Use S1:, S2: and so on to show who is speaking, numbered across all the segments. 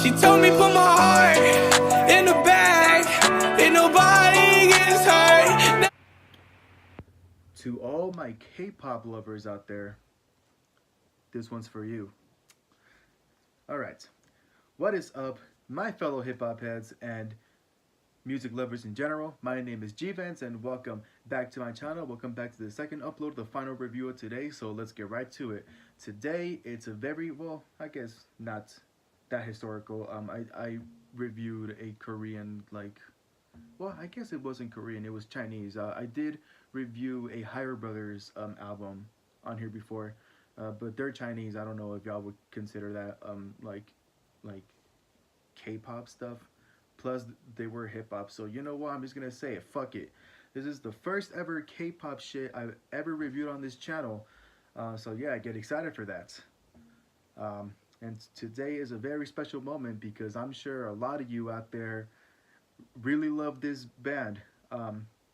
S1: She told me put my heart in the bag, and nobody gets hurt.
S2: To all my K-pop lovers out there, this one's for you. All right, what is up, my fellow hip hop heads and music lovers in general? My name is G-Vance and welcome back to my channel. Welcome back to the second upload, the final review of today. So let's get right to it. Today it's a very, well, I guess not that historical. I reviewed a Korean, like, well, I guess it wasn't Korean, it was Chinese. I did review a Higher Brothers album on here before, but they're Chinese. I don't know if y'all would consider that like K-pop stuff. Plus, they were hip hop. So you know what? I'm just gonna say it. Fuck it. This is the first ever K-pop shit I've ever reviewed on this channel. So yeah, get excited for that. And today is a very special moment because I'm sure a lot of you out there really love this band.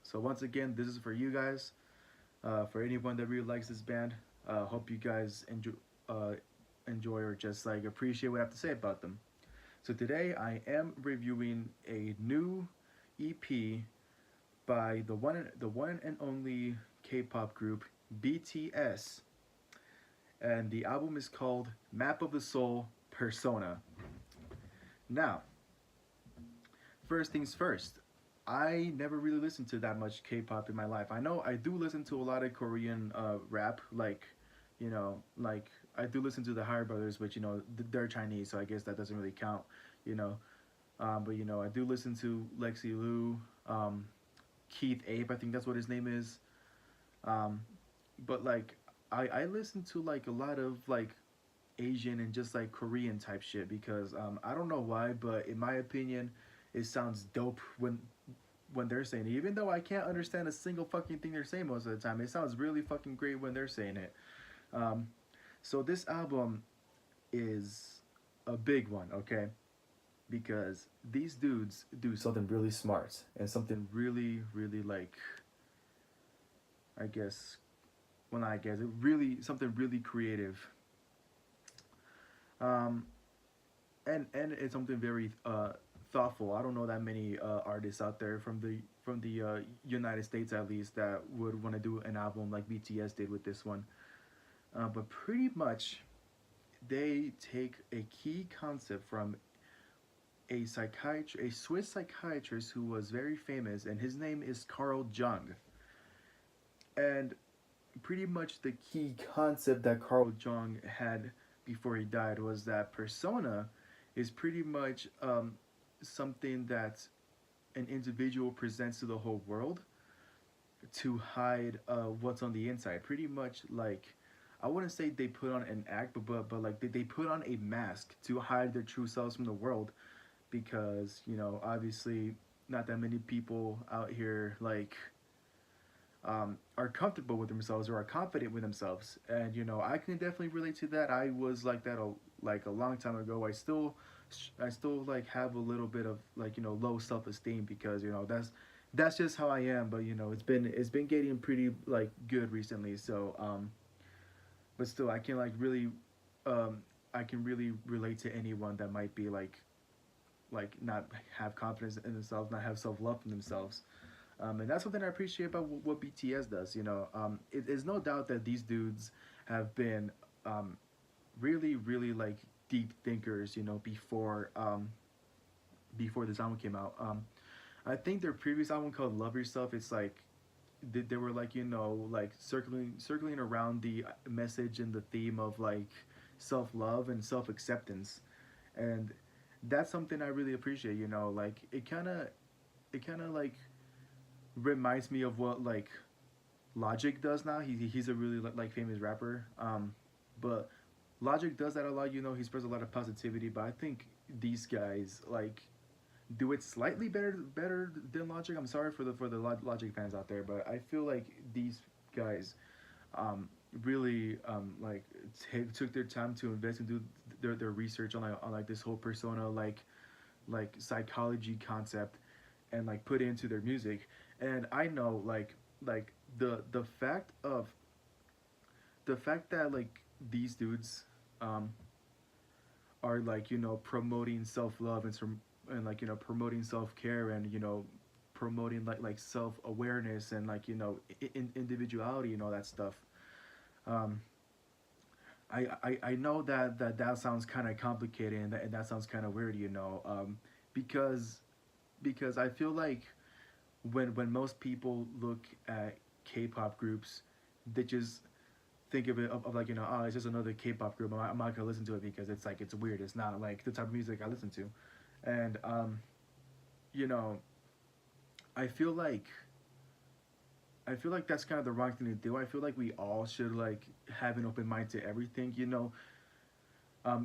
S2: So once again, this is for you guys. For anyone that really likes this band, hope you guys enjoy or just like appreciate what I have to say about them. So today I am reviewing a new EP by the one and only K-pop group BTS, and the album is called Map of the Soul Persona. Now, first things first, I never really listened to that much K-pop in my life. I know I do listen to a lot of Korean rap, like, like I do listen to the Higher Brothers, but they're Chinese, so I guess that doesn't really count, you know. But I do listen to Lexi Liu, Keith Ape, I think that's what his name is. Um, but like I listen to like a lot of like Asian and just like Korean type shit because I don't know why, but in my opinion, it sounds dope when they're saying it. Even though I can't understand a single fucking thing they're saying most of the time, it sounds really fucking great when they're saying it. Um, so this album is a big one, okay? Because these dudes do something really smart and something really, really like, I guess, well, not I guess, it really something really creative. Um, and it's something very thoughtful. I don't know that many artists out there from the United States at least that would want to do an album like BTS did with this one. But pretty much they take a key concept from a Swiss psychiatrist who was very famous, and his name is Carl Jung. And pretty much the key concept that Carl Jung had before he died was that persona is pretty much something that an individual presents to the whole world to hide what's on the inside. Pretty much like, I wouldn't say they put on an act, but like they put on a mask to hide their true selves from the world because obviously not that many people out here like are comfortable with themselves or are confident with themselves, and I can definitely relate to that. I was like that like a long time ago. I still like have a little bit of like low self-esteem because that's just how I am. But it's been getting pretty like good recently. So but still I can like really I can really relate to anyone that might be like not have confidence in themselves, not have self-love in themselves. And that's something I appreciate about what BTS does. It is no doubt that these dudes have been really, really like deep thinkers. Before this album came out. I think their previous album called Love Yourself. It's like they were like like circling around the message and the theme of like self love and self acceptance, and that's something I really appreciate. Like it kind of like reminds me of what like Logic does now. He's a really like famous rapper. But Logic does that a lot. He spreads a lot of positivity. But I think these guys like do it slightly better than Logic. I'm sorry for the Logic fans out there, but I feel like these guys really like took their time to invest and do their research on like this whole persona like psychology concept and like put it into their music. And I know like the fact that like these dudes um are like, you know, promoting self-love and some, and like, you know, promoting self-care, and, you know, promoting like self-awareness, and like, you know, individuality and all that stuff. um I know that that sounds kind of complicated, and that sounds kind of weird, you know, because I feel like when most people look at K-pop groups, they just think of it of like, you know, oh, it's just another K-pop group. I'm not gonna listen to it because it's like, it's weird. It's not like the type of music I listen to, and you know, I feel like that's kind of the wrong thing to do. I feel like we all should like have an open mind to everything, you know.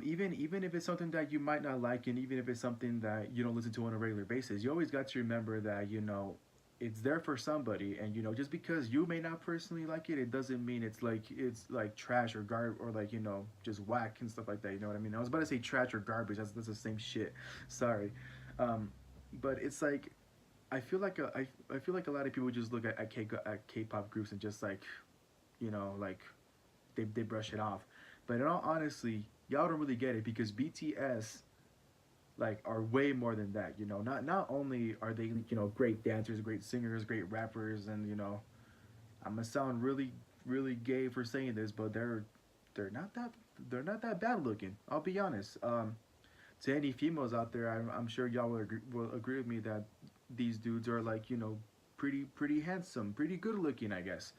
S2: Even if it's something that you might not like, and even if it's something that you don't listen to on a regular basis, you always got to remember that, you know, it's there for somebody, and, you know, just because you may not personally like it, it doesn't mean it's like trash or or like, you know, just whack and stuff like that. You know what I mean? I was about to say trash or garbage. That's the same shit. Sorry, um, but it's like, I feel like a lot of people just look at K-pop groups and just like, you know, like they brush it off. But in all honesty, y'all don't really get it, because BTS like are way more than that. You know, not only are they, you know, great dancers, great singers, great rappers, and, you know, I'm gonna sound really gay for saying this, but they're not that they're not that bad looking. I'll be honest. To any females out there, I'm sure y'all will agree with me that these dudes are like, you know, pretty handsome, pretty good looking, I guess.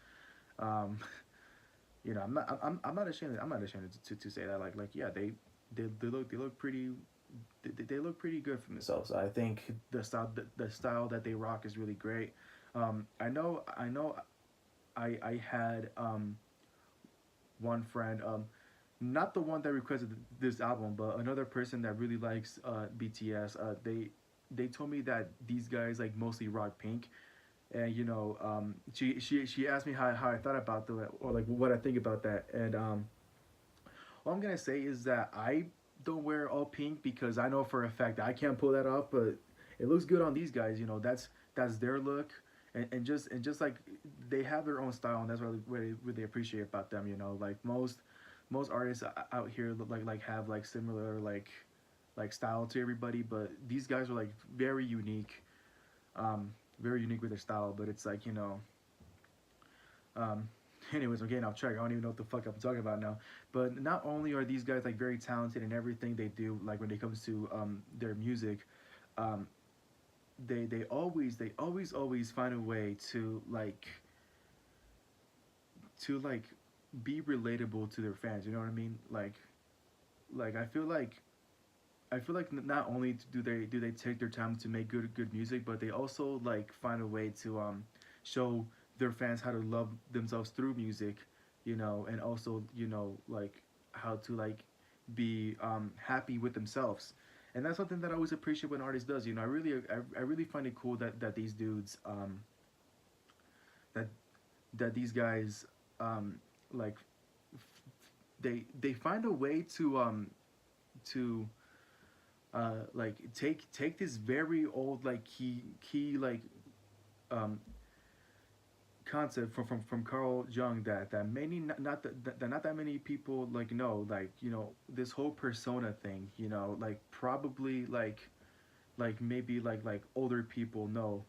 S2: Um, you know, I'm not ashamed. I'm not ashamed to say that. Like yeah, they look pretty. They look pretty good for themselves. I think the style that they rock is really great. I know I had one friend, not the one that requested this album, but another person that really likes BTS. They told me that these guys like mostly rock Pink, and, you know, she asked me how I thought about that, or like what I think about that, and all I'm gonna say is that I don't wear all pink, because I know for a fact that I can't pull that off, but it looks good on these guys. You know, that's their look, and just like they have their own style, and that's what I really appreciate about them. You know, like most artists out here like have like similar like style to everybody, but these guys are like um, very unique with their style. But it's like, you know, um, anyways, I'm getting off track. I don't even know what the fuck I'm talking about now. But not only are these guys like very talented in everything they do, like when it comes to their music, um, they always find a way to like be relatable to their fans. You know what I mean? Like I feel like not only do they take their time to make good music, but they also like find a way to show their fans how to love themselves through music, you know, and also, you know, like how to like be happy with themselves. And that's something that I always appreciate when an artist does. You know, I really find it cool that these dudes that these guys um, like they find a way to like take this very old like key like um, concept from Carl Jung that many not that many people like know, like, you know, this whole persona thing, you know, like probably like maybe like older people know.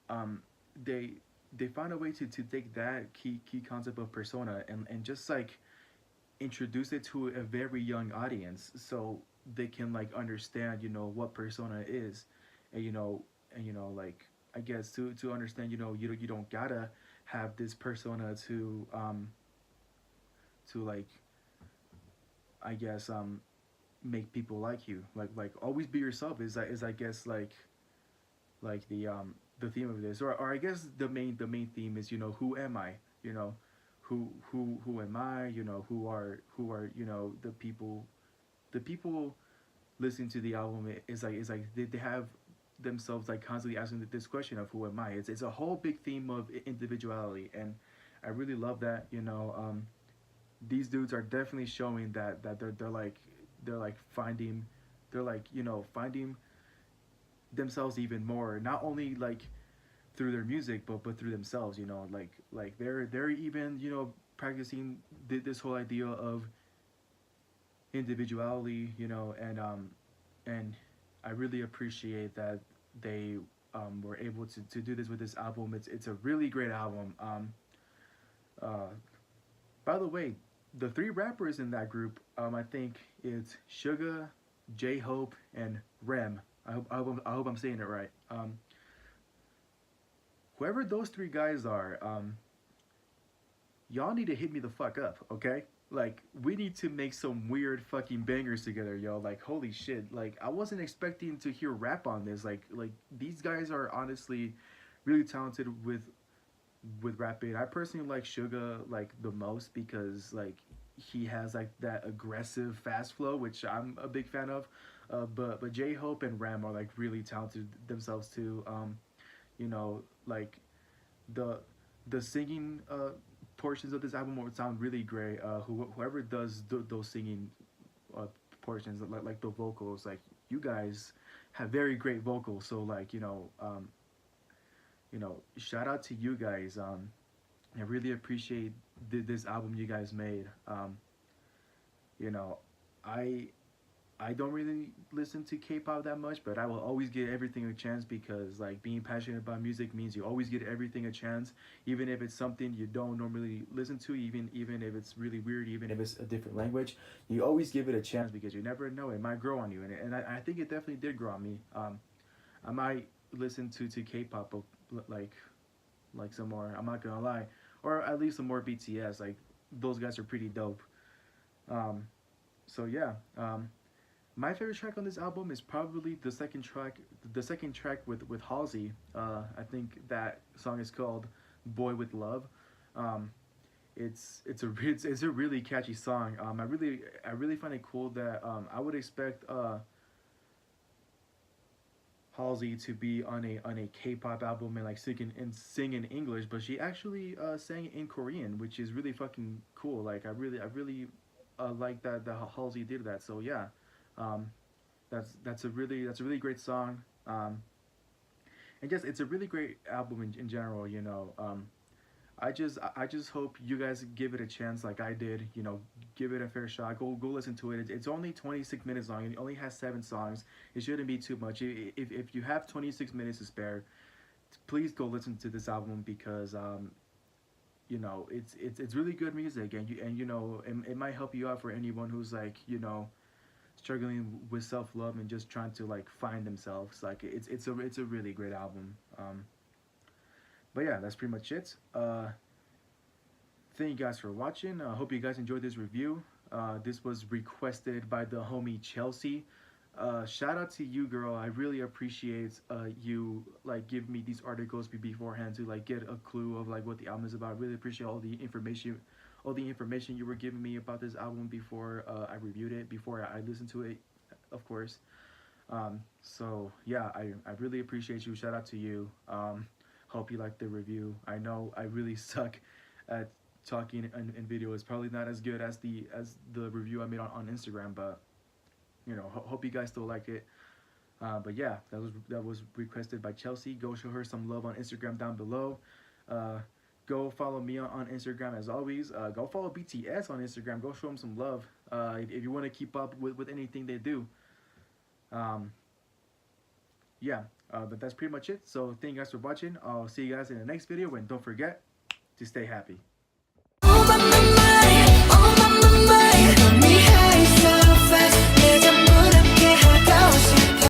S2: um they they find a way to take that key concept of persona and just like introduce it to a very young audience, so they can like understand, you know, what persona is. And, you know, like, I guess to understand, you know, you don't gotta have this persona to like, I guess make people like you. Like always be yourself is I guess like the theme of this, or I guess the main theme is, you know, who am I, you know, who am I, you know, who are, you know, the people listening to the album is like they have themselves like constantly asking this question of who am I. It's a whole big theme of individuality, and I really love that, you know. These dudes are definitely showing that they're like finding, they're like, you know, finding themselves even more, not only like through their music, but through themselves, you know, like they're even, you know, practicing this whole idea of individuality, you know, and I really appreciate that they were able to do this with this album. It's a really great album. Uh, by the way, the three rappers in that group, I think it's Suga, J Hope, and Rem. I hope I'm saying it right. Whoever those three guys are, y'all need to hit me the fuck up, okay? Like, we need to make some weird fucking bangers together, yo. Like, holy shit. Like, I wasn't expecting to hear rap on this. Like these guys are honestly really talented with rapping. I personally like Suga like the most because like he has like that aggressive fast flow, which I'm a big fan of. But J Hope and Ram are like really talented themselves too. You know, like the the singing portions of this album would sound really great. Whoever does those singing uh, portions, like the vocals, like you guys have very great vocals. So like shout out to you guys. I really appreciate this album you guys made. You know, I I don't really listen to K-pop that much, but I will always give everything a chance because like being passionate about music means you always give everything a chance, even if it's something you don't normally listen to, even if it's really weird, even if it's a different language, you always give it a chance because you never know, it might grow on you, and I think it definitely did grow on me. I might listen to K-pop like some more. I'm not gonna lie, or at least some more BTS. Like those guys are pretty dope. Um, so yeah. My favorite track on this album is probably the second track with Halsey. I think that song is called "Boy with Love." Um, it's a really catchy song. I really find it cool that I would expect Halsey to be on a K-pop album and like sing in English, but she actually sang in Korean, which is really fucking cool. Like I really like that Halsey did that. So yeah, um, that's a really great song. And just it's a really great album in general. You know, I just hope you guys give it a chance like I did. You know, give it a fair shot. Go listen to it. It's only 26 minutes long. It only has 7 songs. It shouldn't be too much. If you have 26 minutes to spare, please go listen to this album because you know it's really good music and you know it might help you out for anyone who's like struggling with self love and just trying to like find themselves. Like it's a really great album. But yeah, that's pretty much it. Thank you guys for watching. I hope you guys enjoyed this review. This was requested by the homie Chelsea. Shout out to you, girl. I really appreciate you like give me these articles beforehand to like get a clue of like what the album is about. I really appreciate all the information you were giving me about this album before I reviewed it, before I listened to it, of course. So yeah, I really appreciate you. Shout out to you. Hope you liked the review. I know I really suck at talking in video. It's probably not as good as the review I made on Instagram, but you know, hope you guys still like it. But yeah, that was requested by Chelsea. Go show her some love on Instagram down below. Uh, go follow me on Instagram as always. Go follow BTS on Instagram. Go show them some love. If you want to keep up with anything they do. Um, yeah, but that's pretty much it. So thank you guys for watching. I'll see you guys in the next video. And don't forget to stay happy.